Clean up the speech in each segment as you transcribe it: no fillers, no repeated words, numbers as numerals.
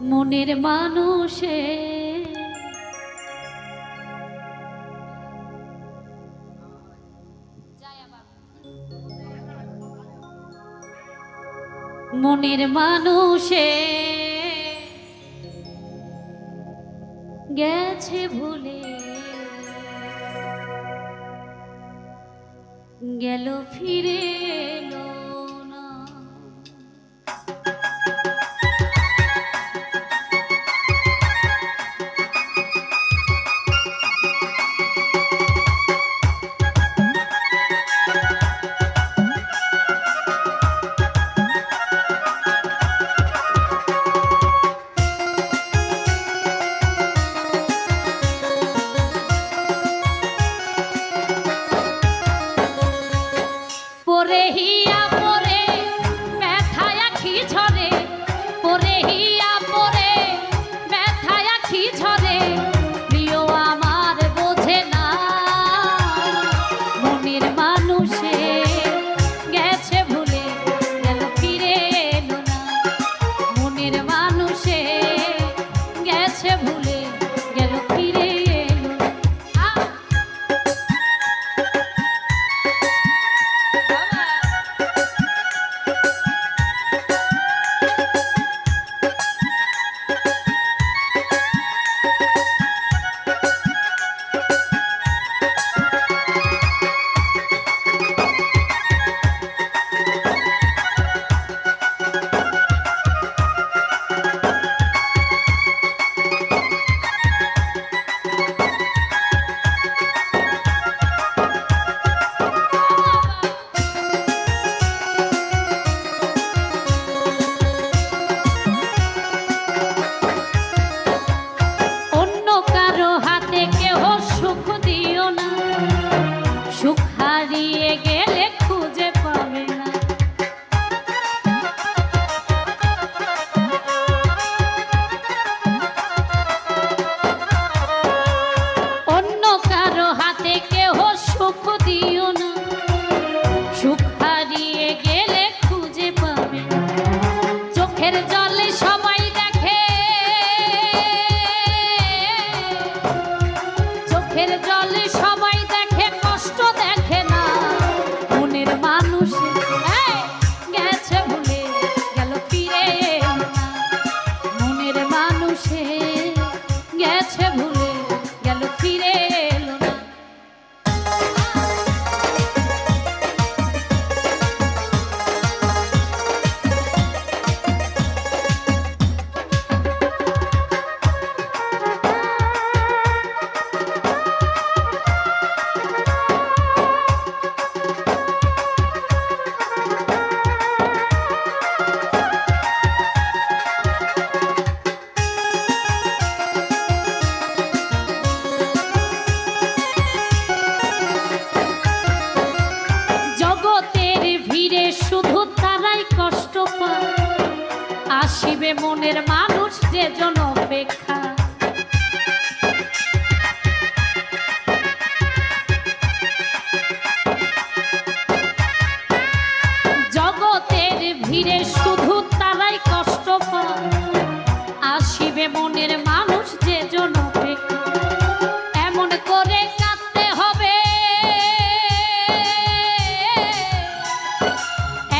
মনের মানুষে মনের মানুষে গেছে ভুলে গেল ফিরে এলো না। পরে হিয়া পরে ব্যথায় আখি ঝরে, পরে হিয়া পরে ব্যথায় আখি ঝরে, প্রিয় আমার বোঝে না মনের মানুষে গেছে ভুলে গেল ফিরে এলো না। মনের মানুষে গেছে ভুলে গেল ফিরে এলো না। সুখ হারিয়ে গেলে খুঁজে পাবে না। অন্য কারো হাতে কেহ সুখ দিও না, সুখ হারিয়ে গেলে খুঁজে পাবে না। চোখের জলে সবাই দেখে, চোখের জলে সবাই দেখে, কষ্ট দেখে না মনের মানুষে গেছে ভুলে গেল ফিরে এলো না। মনের মানুষে গেছে ভুলে গেল ফিরে এলো না। শুধু তারাই কষ্ট পায়, আসিবে মনের মানুষ যে জন অপেক্ষা। জগতের ভিড়ে শুধু তারাই কষ্ট পায়, আসিবে মনের মানুষ যে জন অপেক্ষা। এমন করে কাঁদতে হবে,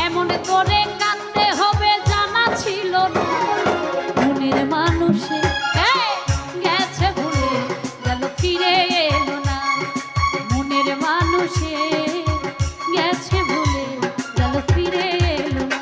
এমন করে কাঁদতে হবে জানা ছিল না মনের মানুষে গেছে ভুলে গেল ফিরে এলো না। মনের মানুষে গেছে ভুলে গেল ফিরে এলো না।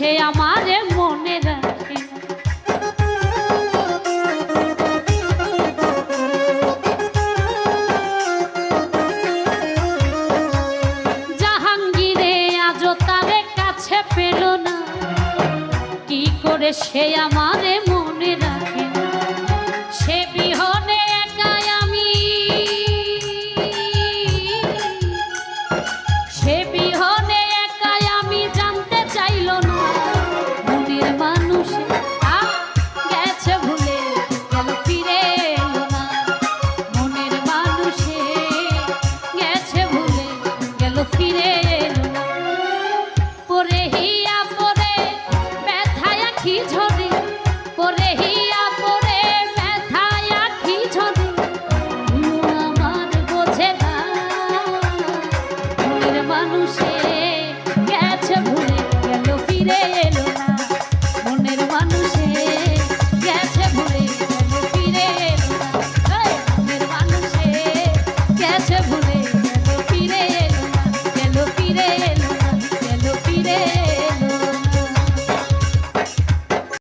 সে আমারে মনে রাখে না। জাহাঙ্গীরে আজও তারে কাছে পেল না, কি করে সে আমারে মনে রাখে না। সে